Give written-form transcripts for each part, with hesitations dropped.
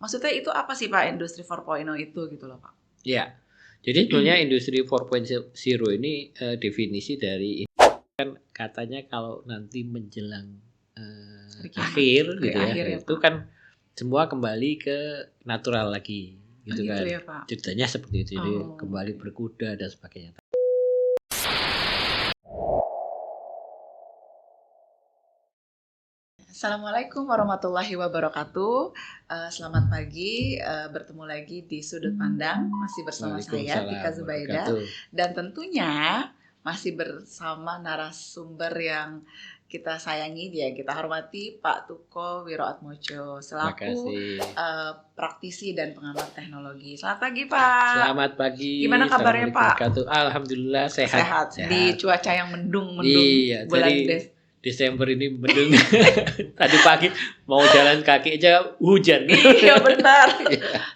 Maksudnya itu apa sih Pak Industri 4.0 itu gitu loh Pak? Ya, jadi sebenarnya Industri 4.0 ini definisi dari kan katanya kalau nanti menjelang akhir gitu ya, itu Pak. kan semua kembali ke natural lagi gitu Gitu kan. ya Pak. Ceritanya seperti itu, jadi kembali berkuda dan sebagainya. Assalamualaikum warahmatullahi wabarakatuh. Selamat pagi, bertemu lagi di Sudut Pandang, masih bersama saya Tika Zubaida, dan tentunya masih bersama narasumber yang kita sayangi, kita hormati Pak Tuko Wiroatmojo selaku praktisi dan pengamat teknologi. Selamat pagi Pak. Selamat pagi. Gimana kabarnya Pak? Alhamdulillah sehat. Di cuaca yang mendung iya, bulan Desember ini mendung. Tadi pagi mau jalan kaki aja hujan. Iya benar.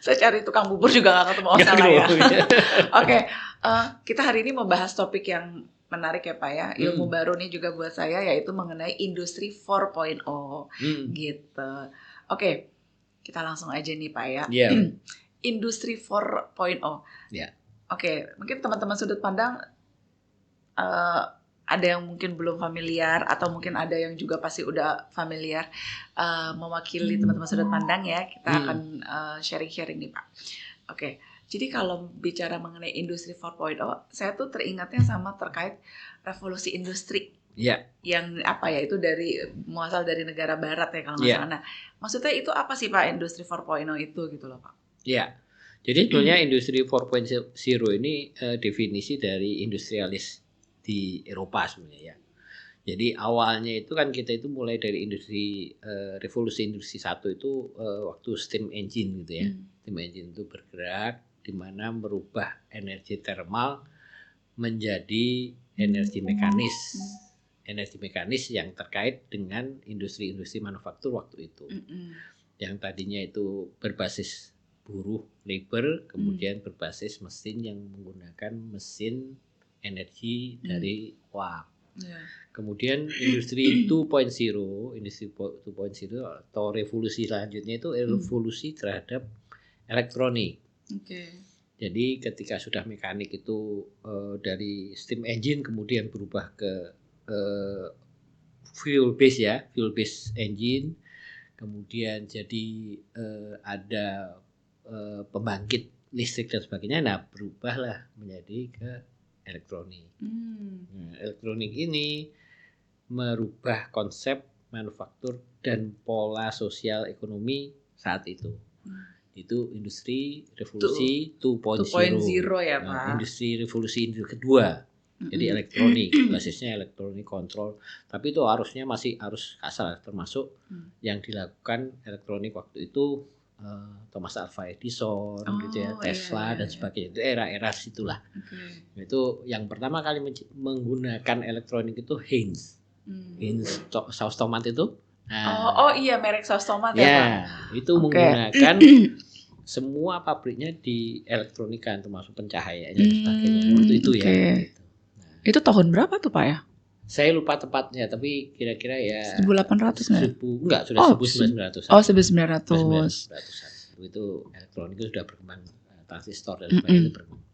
Saya cari tukang bubur juga nggak ketemu. Ya. Oke, kita hari ini mau bahas topik yang menarik ya Pak ya. Ilmu baru nih juga buat saya, yaitu mengenai Industri 4.0 gitu. Oke, kita langsung aja nih Pak ya. Yeah. Industri 4.0. Yeah. Oke, mungkin teman-teman sudut pandang ada yang mungkin belum familiar, atau mungkin ada yang juga pasti udah familiar, mewakili teman-teman sudut pandang ya. Kita akan sharing-sharing nih Pak. Oke, jadi kalau bicara mengenai Industri 4.0, saya tuh teringatnya sama terkait revolusi industri. Iya. Yang apa ya, itu muasal dari negara barat ya kalau nggak salah. Nah, maksudnya itu apa sih Pak Industri 4.0 itu gitu loh Pak? Iya. Jadi sebenarnya Industri 4.0 ini definisi dari industrialis di Eropa sebenarnya ya. Jadi awalnya itu kan kita itu mulai dari revolusi industri 1 itu waktu steam engine gitu ya. Steam engine itu bergerak di mana merubah energi termal menjadi energi mekanis. Energi mekanis yang terkait dengan industri-industri manufaktur waktu itu. Yang tadinya itu berbasis buruh labor, kemudian berbasis mesin yang menggunakan mesin energi dari uap. Kemudian industri 2.0, industri 2.0 atau revolusi selanjutnya itu revolusi terhadap elektronik. Jadi ketika sudah mekanik itu dari steam engine kemudian berubah ke fuel base engine, kemudian jadi ada pembangkit listrik dan sebagainya. Nah, berubahlah menjadi ke elektronik. Nah, elektronik ini merubah konsep manufaktur dan pola sosial ekonomi saat itu. Itu industri revolusi 2.0 ya Pak. Nah, industri revolusi kedua. Jadi elektronik, basisnya elektronik kontrol. Tapi itu harus kasar, termasuk yang dilakukan elektronik waktu itu Thomas Alva Edison gitu ya, Tesla dan sebagainya. Itu era-era situlah. Itu yang pertama kali menggunakan elektronik itu Heinz saus tomat itu. Nah, iya, merek saus tomat ya Pak. Itu menggunakan semua pabriknya di elektronika, termasuk pencahayaannya dan sebagainya. Waktu itu ya. Gitu. Nah, itu tahun berapa tuh Pak ya? Saya lupa tepatnya, tapi kira-kira ya 1800 enggak, sudah 1900. 1900. Itu elektronik itu sudah berkembang, transistor dan sebagainya berkembang.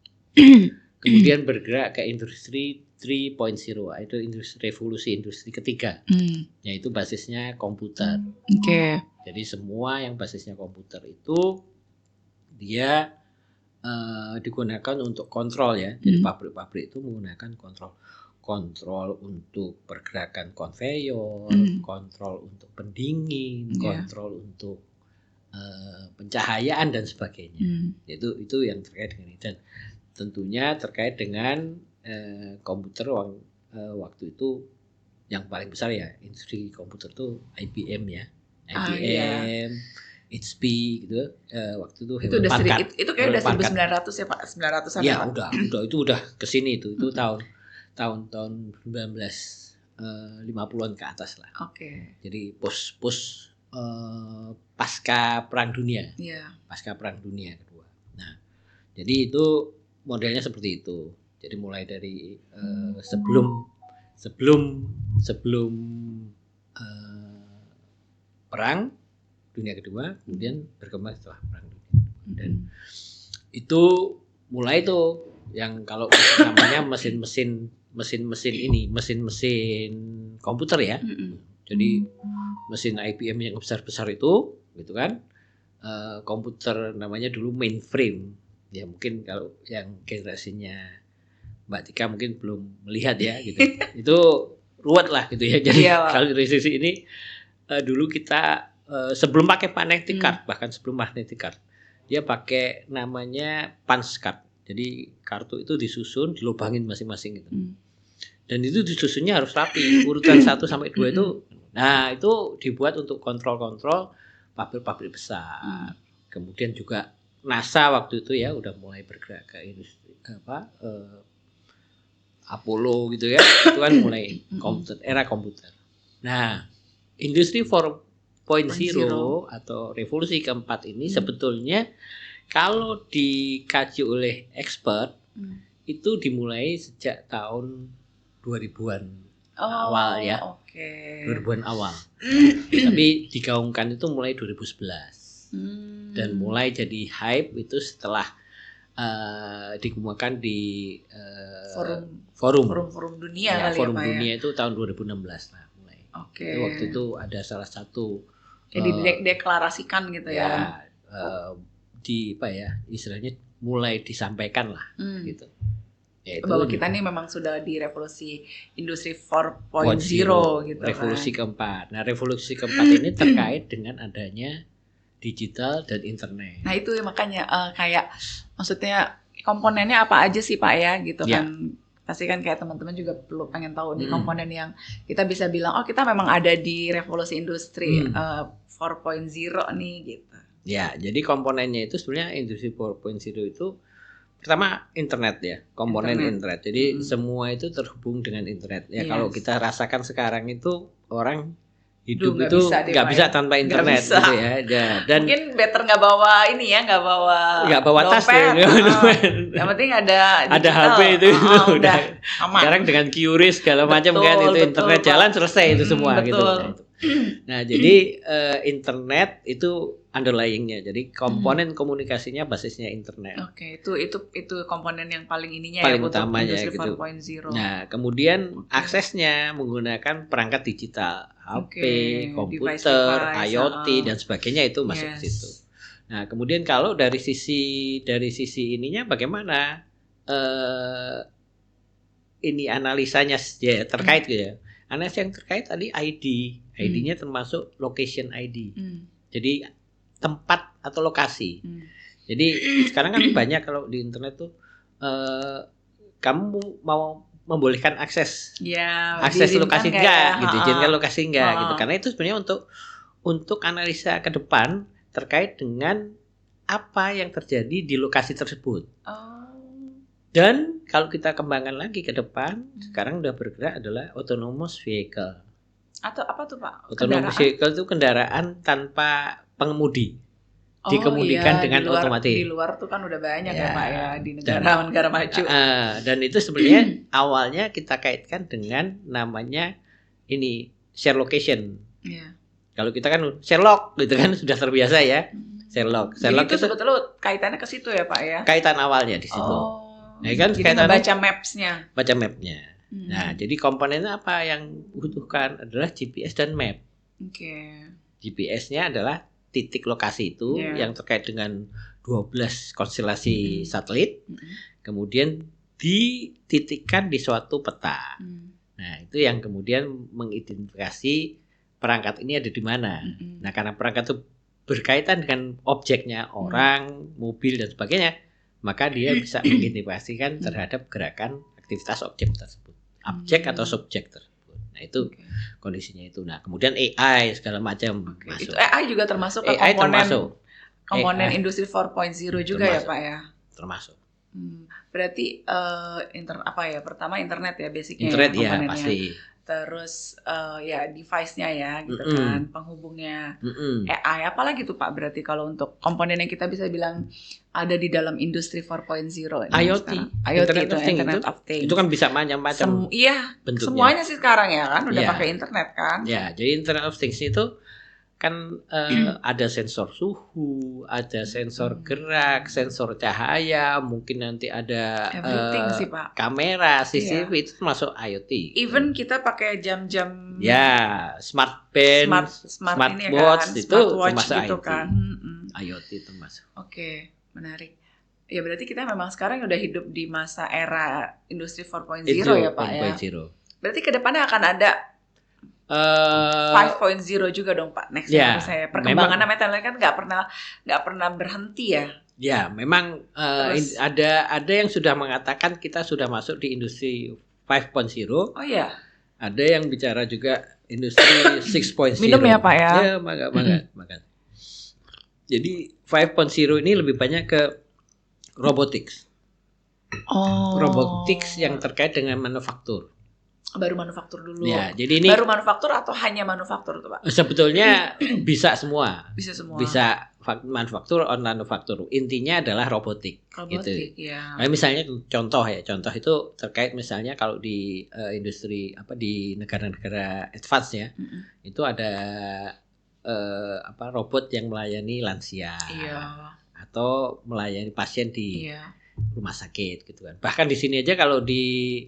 Kemudian bergerak ke industri 3.0, itu revolusi industri ketiga, yaitu basisnya komputer. Jadi semua yang basisnya komputer itu dia digunakan untuk kontrol ya. Jadi pabrik-pabrik itu menggunakan kontrol untuk pergerakan konveyor, kontrol untuk pendingin, kontrol untuk pencahayaan dan sebagainya. Itu yang terkait dengan ini. Dan tentunya terkait dengan komputer waktu itu yang paling besar ya, industri komputer itu IBM ya. IBM, HP gitu. Waktu itu Hewlett Packard. Itu kayak udah 1900 ya Pak, 900-an ya Pak? Itu udah kesini itu tahun 1950-an ke atas lah. Jadi pos pasca Perang Dunia. Pasca Perang Dunia kedua. Nah, jadi itu modelnya seperti itu. Jadi mulai dari sebelum perang Dunia Kedua, kemudian berkembang setelah Perang Dunia Kedua. Dan itu mulai tuh yang kalau namanya mesin-mesin komputer ya. Jadi mesin IBM yang besar-besar itu, gitu kan. Komputer namanya dulu mainframe. Ya mungkin kalau yang generasinya Mbak Tika mungkin belum melihat ya gitu. Itu ruwet lah gitu ya. Jadi kalau dari sisi ini dulu kita sebelum pakai magnetic card, bahkan sebelum magnetic card, dia pakai namanya punch card. Jadi kartu itu disusun, dilubangin masing-masing gitu. Dan itu disusunnya harus rapi, urutan 1 sampai 2 itu. Nah, itu dibuat untuk kontrol-kontrol pabrik-pabrik besar. Kemudian juga NASA waktu itu ya udah mulai bergerak ke industri Apollo gitu ya. Itu kan mulai era komputer. Nah, industri 4.0 atau revolusi keempat ini sebetulnya kalau dikaji oleh expert itu dimulai sejak tahun 2000-an awal ya. 2000-an awal. Tapi digaungkan itu mulai 2011. Dan mulai jadi hype itu setelah digunakan di forum dunia forum dunia itu tahun 2016 lah mulai. Waktu itu ada salah satu dideklarasikan gitu ya. Istilahnya mulai disampaikan lah gitu. Bahwa kita nih memang sudah di revolusi industri 4.0 gitu. Revolusi keempat. Nah, revolusi keempat ini terkait dengan adanya digital dan internet. Nah, itu makanya kayak maksudnya komponennya apa aja sih Pak ya gitu kan. Pasti kan kayak teman-teman juga perlu pengen tahu nih komponen yang kita bisa bilang kita memang ada di revolusi industri 4.0 nih gitu. Ya, jadi komponennya itu sebenarnya industri 4.0 itu pertama internet ya, komponen internet. Jadi semua itu terhubung dengan internet. Ya kalau kita rasakan sekarang itu orang hidup itu nggak bisa tanpa internet gitu ya. Dan mungkin better nggak bawa ini ya, nggak bawa tas ya. Yang penting ada HP itu udah sekarang dengan QRIS segala macam kan itu internet jalan selesai itu semua gitu. Nah jadi internet itu underlyingnya, jadi komponen komunikasinya basisnya internet. Itu komponen yang paling ininya paling utamanya gitu. 4.0. Nah kemudian aksesnya menggunakan perangkat digital, HP, komputer, IoT dan sebagainya itu masuk ke situ. Nah kemudian kalau dari sisi ininya bagaimana ini analisanya ya terkait gitu ya. Analisa yang terkait tadi ID-nya termasuk location ID. Jadi tempat atau lokasi. Jadi sekarang kan banyak kalau di internet tuh kamu mau membolehkan akses lokasi enggak gitu, izinkan lokasi enggak gitu. Karena itu sebenarnya untuk analisa ke depan terkait dengan apa yang terjadi di lokasi tersebut. Dan kalau kita kembangkan lagi ke depan, sekarang udah bergerak adalah autonomous vehicle. Atau apa tuh Pak? Autonomous vehicle itu kendaraan tanpa pengemudi. Dikemudikan dengan otomatis. Di luar tuh kan udah banyak ya Pak ya di negara maju. Dan itu sebenarnya awalnya kita kaitkan dengan namanya ini share location. Kalau kita kan Sherlock gitu kan sudah terbiasa ya. Sherlock itu sebetulnya kaitannya ke situ ya Pak ya? Kaitan awalnya di situ. Nah, kan jadi baca mapsnya. Nah, jadi komponennya apa yang dibutuhkan adalah GPS dan map. GPS-nya adalah titik lokasi itu yang terkait dengan 12 konstelasi satelit. Kemudian dititikkan di suatu peta. Nah, itu yang kemudian mengidentifikasi perangkat ini ada di mana. Nah, karena perangkat itu berkaitan dengan objeknya, orang, mobil dan sebagainya, maka dia bisa mengidentifikasikan terhadap gerakan aktivitas objek tersebut, objek atau subjek tersebut. Nah itu kondisinya itu. Nah kemudian AI segala macam masuk. Itu AI juga termasuk ke komponen industri 4.0 juga ya Pak ya. Termasuk. Berarti pertama internet ya basicnya. Internet ya pasti. Terus device-nya ya gitu kan, penghubungnya. AI apalagi tuh Pak berarti kalau untuk komponen yang kita bisa bilang ada di dalam industri 4.0 IoT Internet of Things. Itu kan bisa macam-macam bentuknya. Semuanya sih sekarang ya kan udah pakai internet kan. Ya, jadi Internet of Things itu kan ada sensor suhu, ada sensor gerak, sensor cahaya, mungkin nanti ada sih, Pak. kamera, CCTV, itu masuk IoT. Even kita pakai jam-jam smart band, smart ini watch, kan, itu smartwatch termasuk gitu IoT. kan. IoT itu masuk. Oke, menarik. Ya berarti kita memang sekarang udah hidup di masa era industri 4.0 ya Pak 4.0. Berarti kedepannya akan ada 5.0 juga dong Pak. Next saya perkembangannya metalnya kan nggak pernah berhenti ya. Ya, memang ada yang sudah mengatakan kita sudah masuk di industri 5.0. Oh ya. Ada yang bicara juga industri 6.0. Minum ya Pak ya. Ya, makan. Jadi 5.0 ini lebih banyak ke robotics. Robotics yang terkait dengan manufaktur. Baru manufaktur dulu. Ya, jadi ini baru manufaktur atau hanya manufaktur tuh Pak? Sebetulnya bisa semua. Bisa semua. Bisa manufaktur, on manufaktur. Intinya adalah robotik. Gitu. Ya. Nah, misalnya contoh itu terkait misalnya kalau di industri di negara-negara advance ya, itu ada robot yang melayani lansia. Atau melayani pasien di rumah sakit gitu kan. Bahkan di sini aja kalau di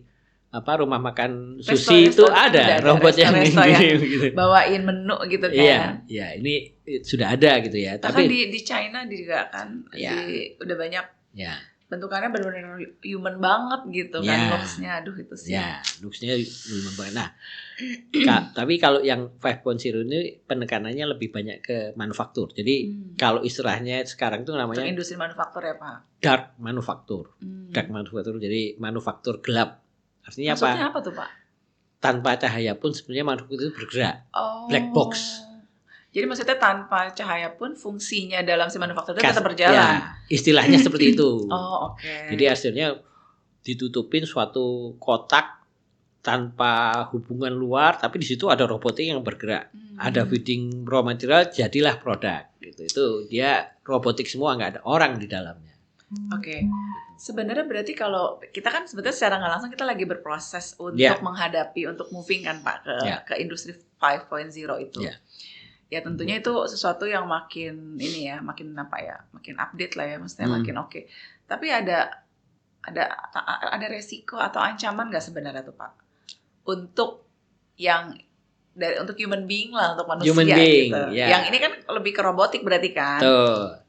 rumah makan sushi itu ada robot yang gitu. Bawain menu gitu kan. Iya, ini sudah ada gitu ya. Tapi di China juga kan udah banyak. Ya. Bentukannya benar-benar human banget gitu kan, looks-nya aduh itu sih. Ya, looks-nya human banget. Nah, tapi kalau yang 5.0 ini penekanannya lebih banyak ke manufaktur. Jadi kalau istilahnya sekarang tuh namanya industri manufaktur ya Pak. Dark manufaktur. Dark manufaktur jadi manufaktur gelap. Artinya maksudnya apa tuh Pak? Tanpa cahaya pun sebenarnya manufaktur itu bergerak. Black box. Jadi maksudnya tanpa cahaya pun fungsinya dalam si manufaktur itu tetap berjalan. Ya, istilahnya seperti itu. Oke. Jadi hasilnya ditutupin suatu kotak tanpa hubungan luar, tapi di situ ada robotik yang bergerak. Ada feeding raw material, jadilah produk. Itu dia robotik semua, nggak ada orang di dalamnya. Oke. Sebenarnya berarti kalau kita kan sebetulnya secara nggak langsung kita lagi berproses untuk menghadapi, untuk moving kan Pak ke industri 5.0 itu. Ya tentunya itu sesuatu yang makin makin update lah ya, maksudnya makin oke. Tapi ada resiko atau ancaman nggak sebenarnya tuh Pak? Untuk human being lah, untuk manusia gitu. Yang ini kan lebih ke robotik berarti kan.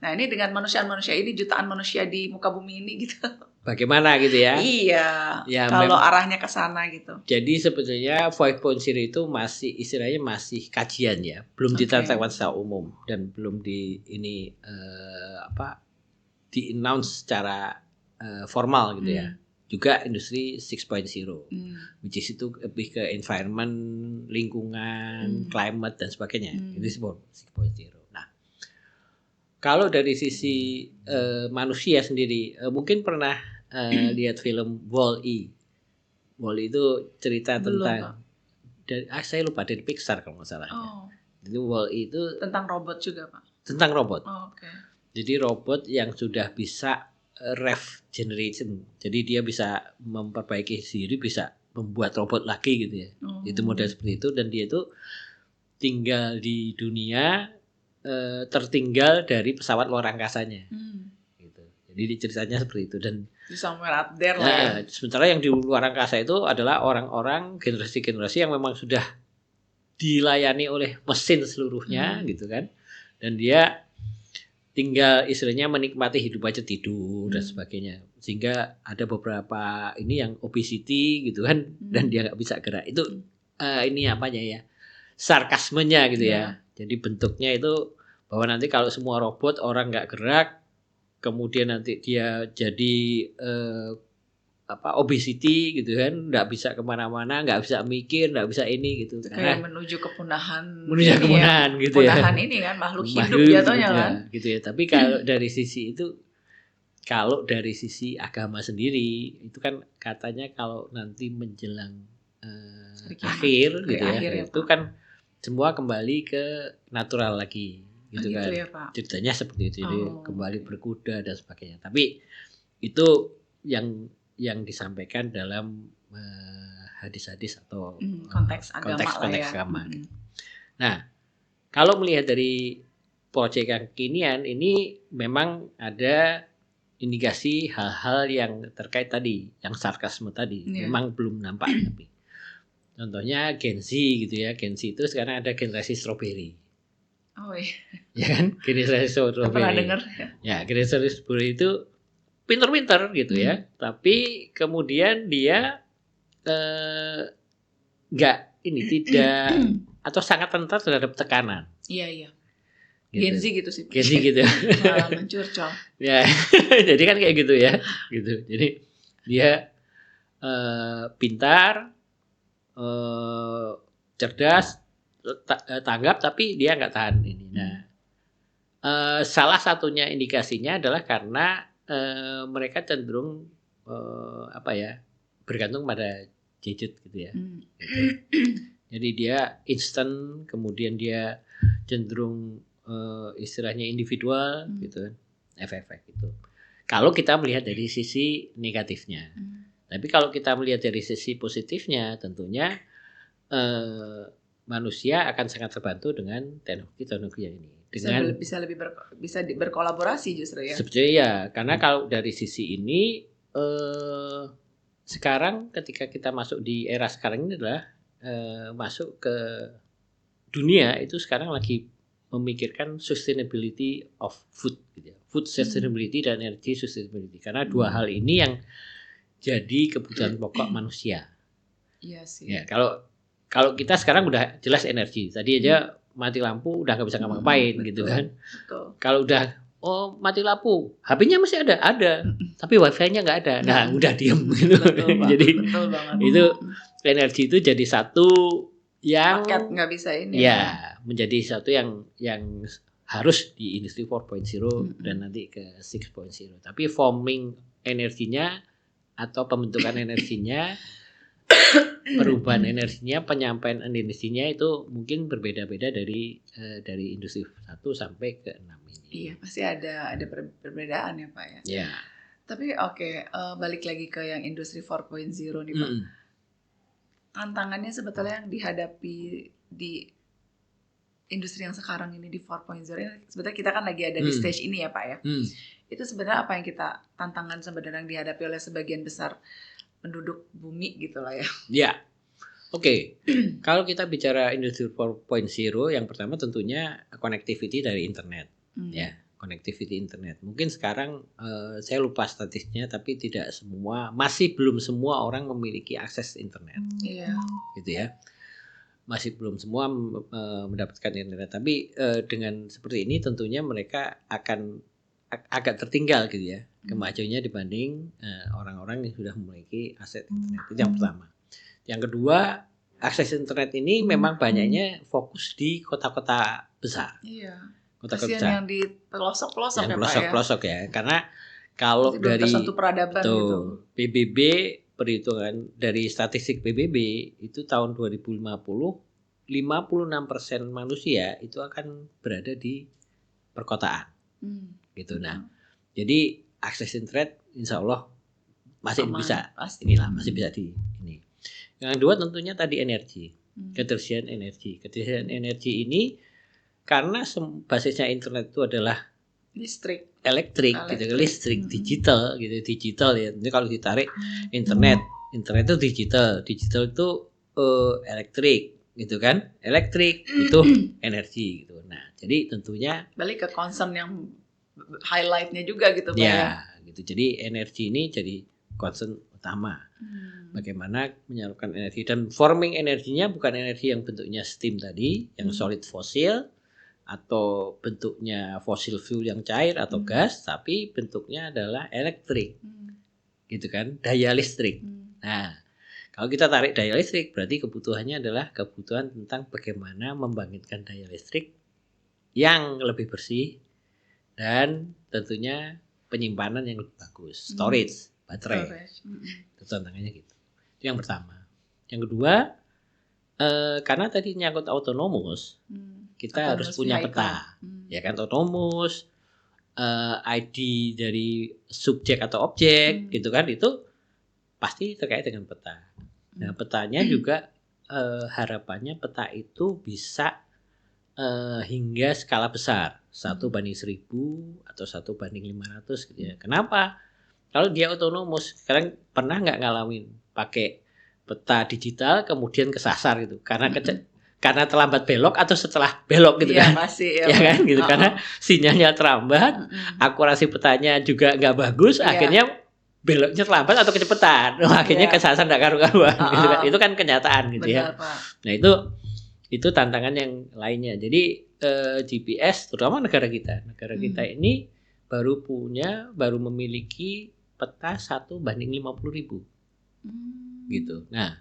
Nah ini dengan manusia ini jutaan manusia di muka bumi ini gitu. Bagaimana gitu ya? Iya. Kalau arahnya ke sana gitu. Jadi sebetulnya 5.0 itu istilahnya masih kajian ya, belum ditetapkan secara umum dan belum di announce secara formal gitu ya. Juga industri 6.0, which is itu lebih ke environment, lingkungan, climate dan sebagainya. Industri 6.0. Nah, kalau dari sisi manusia sendiri, mungkin pernah lihat film Wall-E. Wall-E itu cerita tentang saya lupa dari Pixar kalau nggak salah. Jadi Wall-E itu tentang robot juga Pak. Tentang robot. Oke. Jadi robot yang sudah bisa regeneration. Jadi dia bisa memperbaiki diri, bisa membuat robot lagi gitu ya. Itu model seperti itu dan dia itu tinggal di dunia tertinggal dari pesawat luar angkasanya. Gitu. Jadi ceritanya seperti itu dan somewhere out there lah. Sementara yang di luar angkasa itu adalah orang-orang generasi-generasi yang memang sudah dilayani oleh mesin seluruhnya gitu kan. Dan dia tinggal istilahnya menikmati hidup aja, tidur dan sebagainya. Sehingga ada beberapa ini yang obesity gitu kan dan dia nggak bisa gerak. Itu ini apanya ya? Sarkasmenya gitu ya. Jadi bentuknya itu bahwa nanti kalau semua robot orang nggak gerak, kemudian nanti dia jadi obesity gitu kan, nggak bisa kemana-mana, nggak bisa mikir, nggak bisa ini gitu. Kayak menuju kepunahan gitu ya. Kepunahan ini kan makhluk hidup jatuhnya kan. Gitu ya. Tapi kalau dari sisi itu, kalau dari sisi agama sendiri itu kan katanya kalau nanti menjelang akhir gitu ya, itu kan semua kembali ke natural lagi gitu kan. Ya, Pak. Ceritanya seperti itu, jadi kembali berkuda dan sebagainya. Tapi itu yang disampaikan dalam hadis-hadis atau konteks agama. Nah, kalau melihat dari proyek yang kekinian ini memang ada indikasi hal-hal yang terkait tadi, yang sarkasme tadi, memang belum nampak. Tapi contohnya Gen Z gitu ya, Gen Z itu sekarang ada generasi strawberry. Oh iya. Ya kan, generasi strawberry. Pernah dengar? Ya, generasi strawberry itu pinter-pinter gitu ya, tapi kemudian dia tidak atau sangat rentan terhadap tekanan. Iya. Gitu. Gen Z gitu sih. Gen Z gitu. Malah mencurcol. Ya, jadi kan kayak gitu ya, gitu. Jadi dia pintar, cerdas, tanggap, tapi dia nggak tahan ini. Nah, salah satunya indikasinya adalah karena mereka cenderung bergantung pada gadget gitu ya. Gitu. Jadi dia instan, kemudian dia cenderung istilahnya individual gitu kan, efek gitu. Kalau kita melihat dari sisi negatifnya, tapi kalau kita melihat dari sisi positifnya, tentunya manusia akan sangat terbantu dengan teknologi yang ini. Dengan bisa berkolaborasi justru ya. Sebetulnya ya, karena kalau dari sisi ini sekarang ketika kita masuk di era sekarang ini adalah masuk ke dunia itu sekarang lagi memikirkan sustainability of food gitu ya. Food sustainability dan energy sustainability, karena dua hal ini yang jadi kebutuhan pokok manusia. Iya sih. Ya, kalau kita sekarang udah jelas energi. Tadi aja mati lampu udah nggak bisa ngapa-ngapain gitu kan. Betul. Kalau udah mati lampu, HP-nya masih ada, tapi WiFi-nya nggak ada. Nah, udah diem gitu. Jadi betul banget. Itu energi itu jadi satu yang paket nggak bisa ini. Ya, menjadi satu yang harus di industri 4.0 dan nanti ke 6.0. Tapi forming energinya atau pembentukan energinya, perubahan energinya, penyampaian energinya itu mungkin berbeda-beda dari industri 1 sampai ke 6 ini. Iya, pasti ada perbedaan ya Pak ya. Ya. Tapi balik lagi ke yang industri 4.0 nih Pak. Tantangannya sebetulnya yang dihadapi di industri yang sekarang ini di 4.0 ini, sebetulnya kita kan lagi ada di stage ini ya Pak ya. Itu sebenarnya apa yang kita tantangan sebenarnya yang dihadapi oleh sebagian besar penduduk bumi gitu lah ya. Ya, oke. Kalau kita bicara industri 4.0, yang pertama tentunya connectivity dari internet, ya, connectivity internet. Mungkin sekarang saya lupa statistiknya, tapi masih belum semua orang memiliki akses internet. Iya. Gitu ya. Masih belum semua mendapatkan internet. Tapi dengan seperti ini tentunya mereka akan agak tertinggal gitu ya, kemajuannya dibanding orang-orang yang sudah memiliki akses internet. Itu yang pertama. Yang kedua, akses internet ini memang banyaknya fokus di kota-kota besar. Iya. Kota-kota besar. Yang di pelosok-pelosok ya Pak ya. Pelosok-pelosok ya. Karena kalau dari satu peradaban gitu. PBB, perhitungan dari statistik PBB itu tahun 2050 56% manusia itu akan berada di perkotaan. Gitu. Nah, jadi akses internet insya Allah masih bisa masih bisa di ini. Yang kedua tentunya tadi energi, ketersediaan energi. Ketersediaan energi ini karena basisnya internet itu adalah elektrik gitu, listrik digital gitu, digital ya. Jadi kalau ditarik internet itu digital itu elektrik gitu kan, elektrik itu energi gitu. Nah, jadi tentunya balik ke concern yang highlightnya juga gitu Pak ya. Gitu. Jadi energi ini jadi concern utama. Bagaimana menyalurkan energi, dan forming energinya bukan energi yang bentuknya steam tadi, yang solid fosil atau bentuknya fossil fuel yang cair atau gas, tapi bentuknya adalah elektrik. Gitu kan, daya listrik. Nah, kalau kita tarik daya listrik berarti kebutuhannya adalah kebutuhan tentang bagaimana membangkitkan daya listrik yang lebih bersih dan tentunya penyimpanan yang lebih bagus, storage, baterai. Itu tantangannya gitu. Itu yang pertama. Yang kedua, karena tadi nyangkut autonomous, kita harus punya peta, ya kan, autonomous, ID dari subjek atau objek, gitu kan, itu pasti terkait dengan peta. Nah, petanya juga harapannya peta itu bisa hingga skala besar 1:1000 atau 1:500 gitu ya. Kenapa? Kalau dia otonomous, sekarang pernah nggak ngalamin pakai peta digital kemudian kesasar gitu karena terlambat belok atau setelah belok gitu Iya, kan? pasti Ya kan gitu karena sinyalnya terlambat, akurasi petanya juga nggak bagus, akhirnya beloknya terlambat atau kecepatan, akhirnya kesasar nggak karu-karuan gitu kan? Itu kan kenyataan gitu ya. Benar, Pak. Nah itu tantangan yang lainnya. Jadi GPS terutama negara kita ini baru memiliki peta 1:50.000 gitu. Nah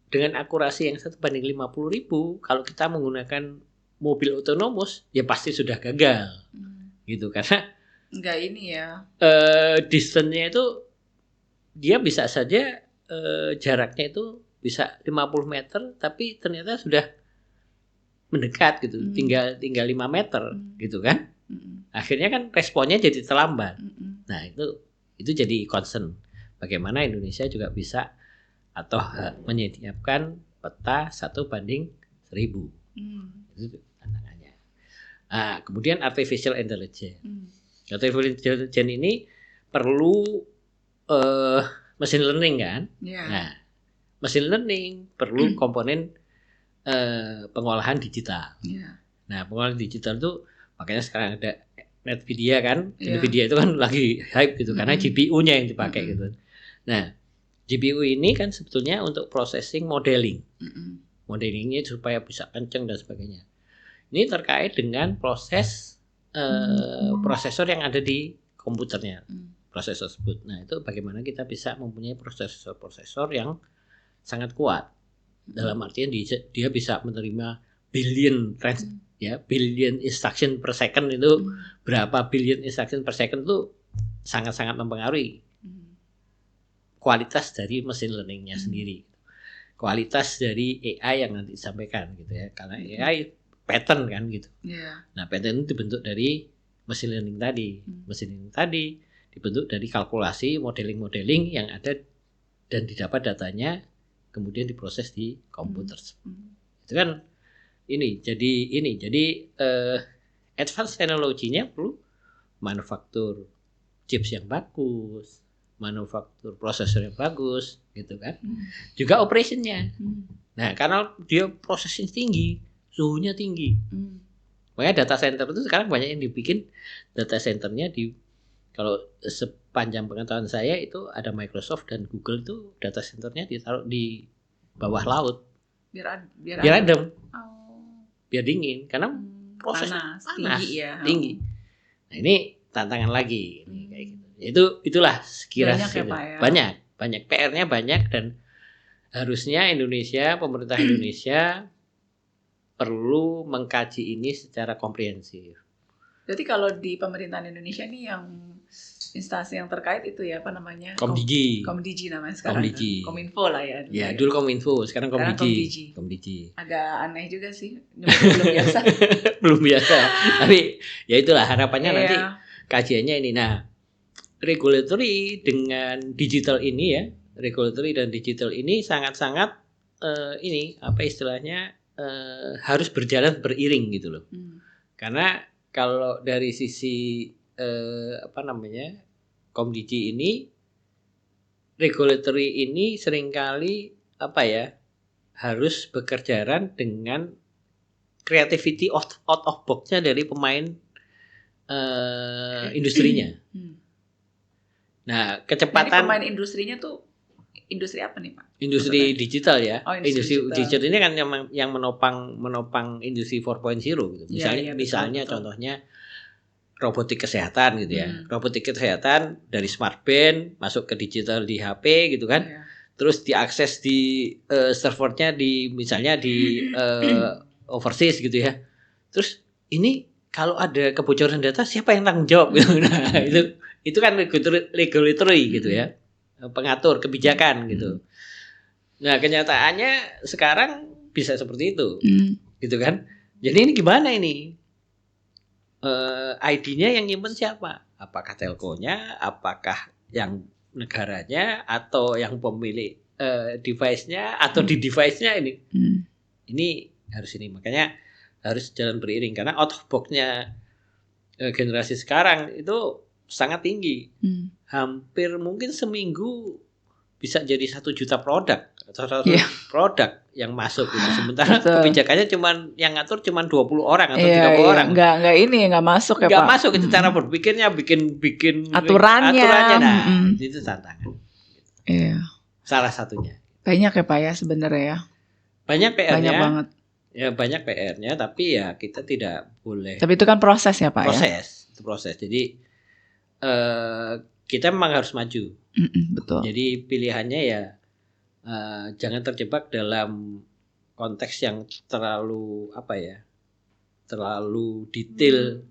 dengan akurasi yang 1:50.000, kalau kita menggunakan mobil otonomous ya pasti sudah gagal gitu karena enggak ini ya. Distance-nya itu dia bisa saja jaraknya itu bisa 50 meter tapi ternyata sudah mendekat gitu, tinggal 5 meter gitu kan. Akhirnya kan responnya jadi terlambat. Nah, itu jadi concern. Bagaimana Indonesia juga bisa atau menyediakan peta 1:1000. Itu tantangannya. Nah, kemudian artificial intelligence. Artificial intelligence ini perlu machine learning kan. Nah, machine learning perlu komponen pengolahan digital. Nah, pengolahan digital itu makanya sekarang ada NVIDIA kan. NVIDIA itu kan lagi hype gitu karena GPU-nya yang dipakai gitu. Nah, GPU ini kan sebetulnya untuk processing modeling. Modelingnya supaya bisa kenceng dan sebagainya. Ini terkait dengan proses prosesor yang ada di komputernya. Prosesor tersebut. Nah, itu bagaimana kita bisa mempunyai prosesor yang sangat kuat. Dalam artian dia bisa menerima billion instruction per second itu berapa billion instruction per second itu sangat-sangat mempengaruhi kualitas dari machine learning-nya sendiri. Kualitas dari AI yang nanti disampaikan gitu ya. Karena AI pattern kan gitu. Nah, pattern itu dibentuk dari machine learning tadi. Machine learning tadi dibentuk dari kalkulasi modeling-modeling yang ada dan didapat datanya kemudian diproses di komputer. Itu kan jadi advance teknologinya perlu manufaktur chips yang bagus, manufaktur prosesor yang bagus gitu kan. Juga operationnya. Nah, karena dia prosesnya tinggi, suhunya tinggi. Makanya data center itu sekarang banyak yang dibikin data centernya kalau sepanjang pengetahuan saya itu ada Microsoft dan Google itu data centernya ditaruh di bawah laut. Biar adem. Biar dingin karena prosesnya panas, tinggi. Nah, ini tantangan lagi kayak gitu. Itulah sekiranya banyak PR-nya banyak dan harusnya pemerintah Indonesia perlu mengkaji ini secara komprehensif. Jadi kalau di pemerintahan Indonesia ini yang instansi yang terkait itu ya apa namanya? Komdigi namanya sekarang. Kominfo lah ya. Ya, dulu Kominfo, sekarang Komdigi. Agak aneh juga sih. Belum biasa. Belum biasa. Tapi ya itulah harapannya nanti kajiannya ini. Nah, regulatory dengan digital ini ya, regulatory dan digital ini sangat-sangat harus berjalan beriring gitu loh. Karena kalau dari sisi Komdigi ini regulatory ini seringkali harus bekerjaan dengan creativity out of box-nya dari pemain industrinya. Nah, kecepatan. Jadi pemain industrinya tuh industri apa nih, Pak? Industri digital ya. Industri digital ini kan yang menopang industri 4.0 gitu. Misalnya betul. Contohnya robotik kesehatan gitu ya. Robotik kesehatan dari smart band masuk ke digital di HP gitu kan. Terus diakses di servernya misalnya di overseas gitu ya. Terus ini kalau ada kebocoran data siapa yang tanggung jawab gitu. Nah, itu kan regulatory gitu ya. Pengatur kebijakan gitu. Nah, kenyataannya sekarang bisa seperti itu. Gitu kan. Jadi ini gimana ini? ID-nya yang nyimpen siapa? Apakah telkonya, apakah yang negaranya, atau yang pemilik device-nya, atau di device-nya ini? Ini harus ini. Makanya harus jalan beriring karena out of box-nya generasi sekarang itu sangat tinggi. Hampir mungkin seminggu bisa jadi 1 juta produk atau 1 produk yang masuk gitu. Sementara kebijakannya yang ngatur cuma 20 orang atau 30 orang. Enggak masuk ya, Pak. Enggak masuk itu cara berpikirnya, bikin aturannya. Nah, itu tantangan. Iya. Salah satunya. Banyak ya, Pak ya sebenarnya ya. Banyak PR-nya. Banyak banget. Ya banyak PR-nya, tapi ya kita tidak boleh. Tapi itu kan proses ya, Pak Itu proses. Jadi kita memang harus maju. Betul. Jadi pilihannya ya jangan terjebak dalam konteks yang terlalu terlalu detail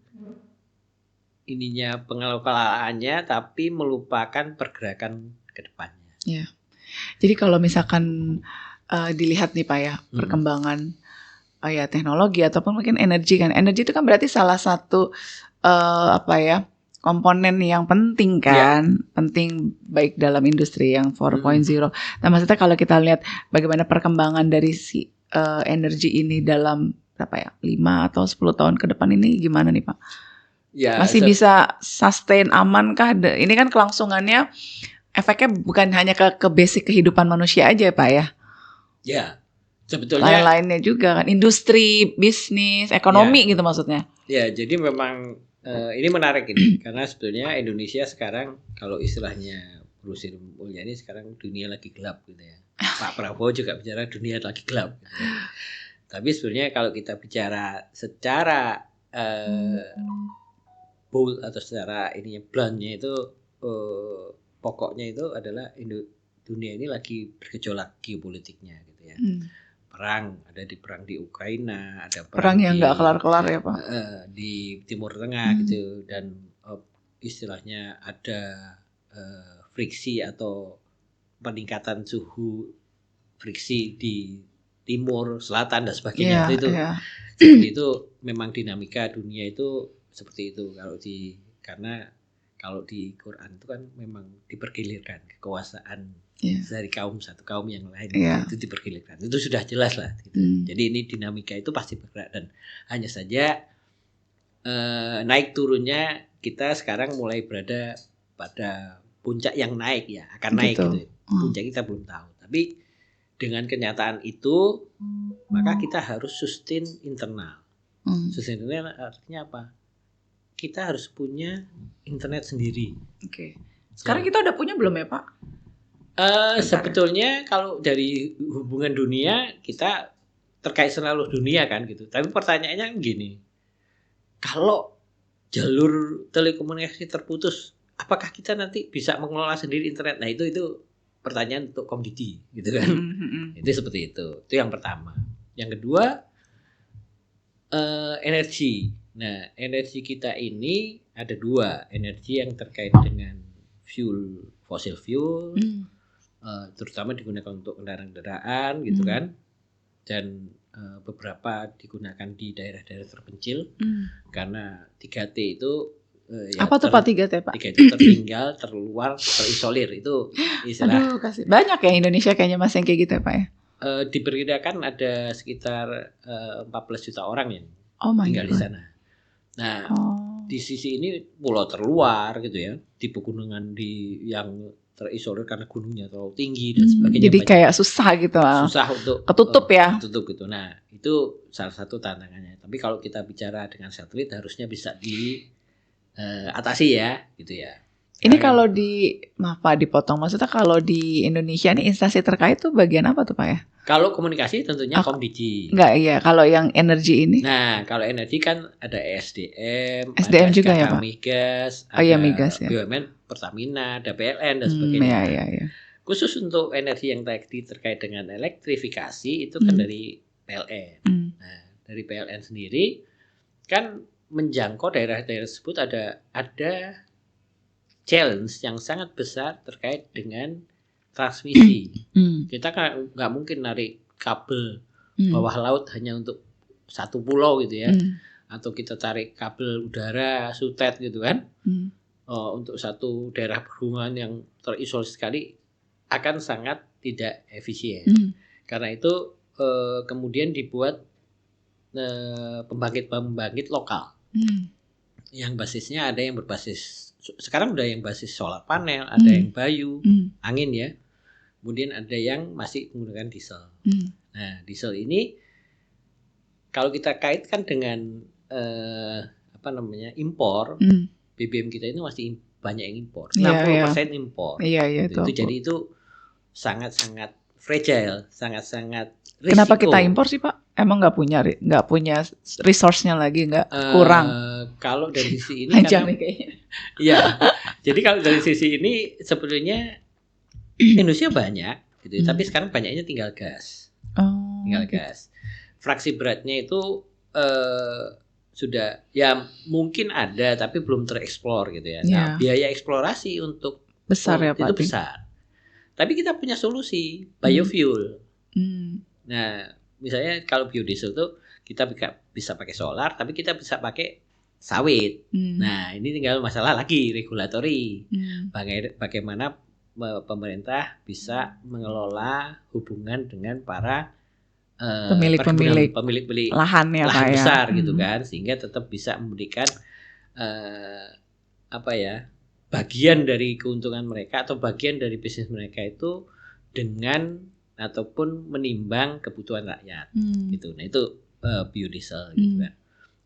ininya pengelolaannya, tapi melupakan pergerakan ke depannya. Ya. Jadi kalau misalkan dilihat nih Pak ya perkembangan teknologi ataupun mungkin energi kan. Energi itu kan berarti salah satu komponen yang penting kan, penting baik dalam industri yang 4.0. Nah, maksudnya kalau kita lihat bagaimana perkembangan dari si energi ini dalam 5 atau 10 tahun ke depan ini gimana nih Pak? Ya, masih bisa sustain aman kah? Ini kan kelangsungannya efeknya bukan hanya ke basic kehidupan manusia aja Pak ya? Ya, sebetulnya lain-lainnya juga kan, industri, bisnis, ekonomi gitu maksudnya. Ya, jadi memang ini menarik ini karena sebetulnya Indonesia sekarang kalau istilahnya Bu Sri Mulyani sekarang dunia lagi gelap gitu ya. Pak Prabowo juga bicara dunia lagi gelap. Gitu ya. Tapi sebetulnya kalau kita bicara secara bold atau secara bluntnya itu pokoknya itu adalah dunia ini lagi bergejolak geopolitiknya gitu ya. Ada perang di Ukraina, ada perang yang nggak kelar-kelar ya Pak. Di Timur Tengah gitu, dan istilahnya ada friksi atau peningkatan suhu friksi di Timur, Selatan dan sebagainya. Seperti itu memang dinamika dunia itu seperti itu karena kalau di Quran itu kan memang dipergilirkan kekuasaan dari satu kaum yang lain itu dipergilirkan. Itu sudah jelas lah gitu. Jadi ini dinamika itu pasti bergerak dan hanya saja naik turunnya kita sekarang mulai berada pada puncak yang naik ya, akan naik gitu. Puncak kita belum tahu. Tapi dengan kenyataan itu maka kita harus sustain internal. Sustain internal artinya apa? Kita harus punya internet sendiri. Oke. Sekarang kita udah punya belum ya Pak? Sebetulnya kalau dari hubungan dunia kita terkait seluruh dunia kan gitu. Tapi pertanyaannya gini, kalau jalur telekomunikasi terputus, apakah kita nanti bisa mengelola sendiri internet? Nah itu pertanyaan untuk komoditi gitu kan. Itu seperti itu. Itu yang pertama. Yang kedua energi. Nah energi kita ini ada 2, energi yang terkait dengan fossil fuel. Terutama digunakan untuk kendaraan gitu kan, dan beberapa digunakan di daerah-daerah terpencil karena 3T itu apa tuh Pak 3T Pak? 3T itu tertinggal, terluar, terisolir, itu istilah. Aduh, Banyak ya Indonesia kayaknya masih yang kayak gitu ya Pak ya? Diperkirakan ada sekitar 14 juta orang yang tinggal di sana. Nah di sisi ini pulau terluar gitu ya, di pegunungan yang terisolir karena gunungnya terlalu tinggi dan sebagainya. Jadi kayak susah gitu. Susah untuk ketutup ya. Ketutup gitu. Nah, itu salah satu tantangannya. Tapi kalau kita bicara dengan satelit harusnya bisa diatasi ya, gitu ya. Ini kalau maaf Pak dipotong, maksudnya kalau di Indonesia nih instansi terkait tuh bagian apa tuh Pak ya? Kalau komunikasi tentunya Komdigi. Enggak, iya. Kalau yang energi ini? Nah, kalau energi kan ada SDM ada juga ya Pak? Migas, ada Migas ya. BUMN, Pertamina, ada PLN dan sebagainya. Iya. Khusus untuk energi yang tadi terkait dengan elektrifikasi itu kan dari PLN. Nah, dari PLN sendiri kan menjangkau daerah-daerah tersebut ada challenge yang sangat besar terkait dengan transmisi. Kita kan nggak mungkin narik kabel bawah laut hanya untuk satu pulau gitu ya, atau kita tarik kabel udara sutet gitu kan, untuk satu daerah perhubungan yang terisolir sekali akan sangat tidak efisien. Karena itu kemudian dibuat pembangkit lokal. Yang basisnya ada yang berbasis, sekarang udah yang basis solar panel, ada yang bayu, angin ya. Kemudian ada yang masih menggunakan diesel. Nah, diesel ini kalau kita kaitkan dengan impor, BBM kita itu masih banyak yang impor. 60% impor. Itu jadi itu sangat-sangat fragile, sangat-sangat risiko. Kenapa kita impor sih, Pak? Emang nggak punya resource-nya lagi, nggak kurang? Kalau dari sisi ini karena, ya, jadi kalau dari sisi ini sebetulnya Indonesia banyak, gitu. Tapi sekarang banyaknya tinggal gas, gas. Fraksi beratnya itu sudah ya mungkin ada, tapi belum tereksplor gitu ya. Nah, biaya eksplorasi untuk besar ya Pak. Itu besar. Tapi kita punya solusi biofuel. Nah, misalnya kalau biodiesel tuh kita bisa pakai solar, tapi kita bisa pakai sawit. Nah, ini tinggal masalah lagi regulatory. Bagaimana pemerintah bisa mengelola hubungan dengan para pemilik lahan besar gitu kan, sehingga tetap bisa memberikan bagian dari keuntungan mereka atau bagian dari bisnis mereka itu dengan ataupun menimbang kebutuhan rakyat gitu. Nah, itu biodiesel gitu kan.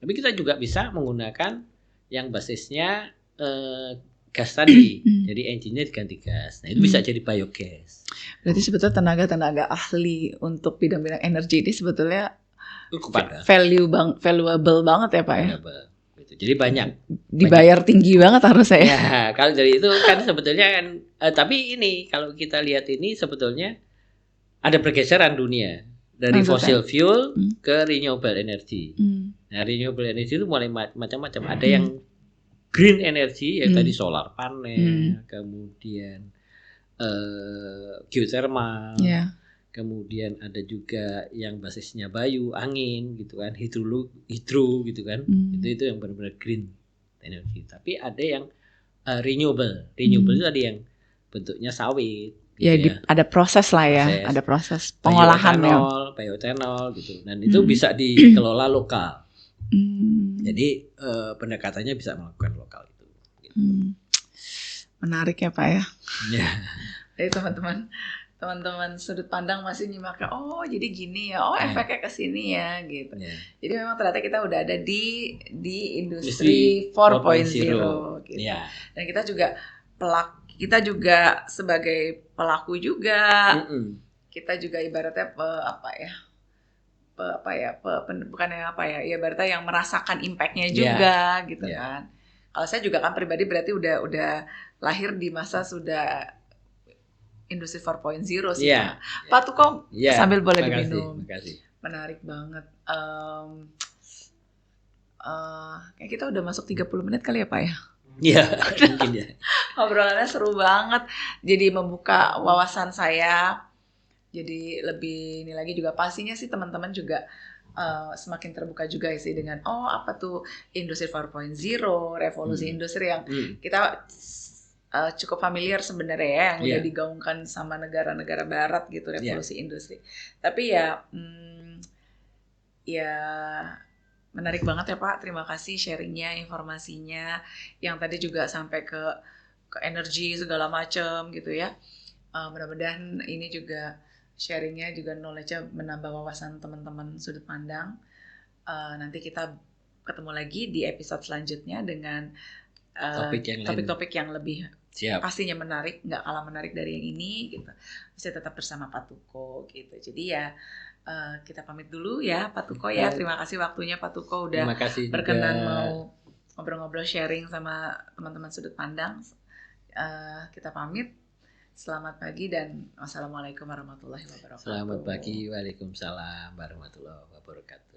Tapi kita juga bisa menggunakan yang basisnya gas tadi. Jadi engine-nya diganti gas. Nah, itu bisa jadi biogas. Berarti sebetulnya tenaga ahli untuk bidang-bidang energi ini sebetulnya valuable banget ya Pak ya. Jadi banyak dibayar tinggi banget harusnya ya. Ya, kalau dari itu kan sebetulnya kan tapi ini kalau kita lihat ini sebetulnya ada pergeseran dunia dari fossil fuel ke renewable energy. Nah, renewable energy itu mulai macam-macam. Ada yang green energy yang tadi solar panel, kemudian geothermal. Kemudian ada juga yang basisnya bayu, angin gitu kan, hidro gitu kan. Itu yang benar-benar green energy. Tapi ada yang renewable. Renewable itu ada yang bentuknya sawit. Gitu ada proses lah ya, ada proses pengolahan bioethanol gitu. Dan itu bisa dikelola lokal. Jadi pendekatannya bisa melakukan lokal itu. Gitu. Menarik ya Pak ya. Jadi teman-teman sudut pandang masih nyimaknya, oh jadi gini ya, oh efeknya ke sini ya gitu. Jadi memang ternyata kita udah ada di industri 4.0 gitu. Dan kita juga sebagai pelaku juga. Kita juga ibaratnya ibaratnya yang merasakan impact-nya juga gitu kan. Kalau saya juga kan pribadi berarti udah lahir di masa sudah industri 4.0 sih Pak Tuko, sambil boleh diminum. Menarik banget. Kayak kita udah masuk 30 menit kali ya Pak ya. Iya, mungkin ya. Obrolannya seru banget. Jadi membuka wawasan saya. Jadi lebih ini lagi juga pastinya sih teman-teman juga semakin terbuka juga sih dengan apa tuh industri 4.0, revolusi industri yang kita cukup familiar sebenarnya ya, yang udah digaungkan sama negara-negara barat gitu, revolusi industri. Tapi ya menarik banget ya Pak. Terima kasih sharingnya, informasinya, yang tadi juga sampai ke energi segala macam gitu ya. Mudah-mudahan ini juga sharingnya juga knowledge-nya menambah wawasan teman-teman sudut pandang. Nanti kita ketemu lagi di episode selanjutnya dengan topik-topik yang lebih pastinya menarik, nggak kalah menarik dari yang ini gitu. Bisa tetap bersama Pak Tuko gitu. Jadi ya kita pamit dulu ya Pak Tuko ya. Terima kasih waktunya Pak Tuko udah berkenan mau ngobrol-ngobrol sharing sama teman-teman sudut pandang. Kita pamit. Selamat pagi dan wassalamualaikum warahmatullahi wabarakatuh. Selamat pagi, waalaikumsalam warahmatullahi wabarakatuh.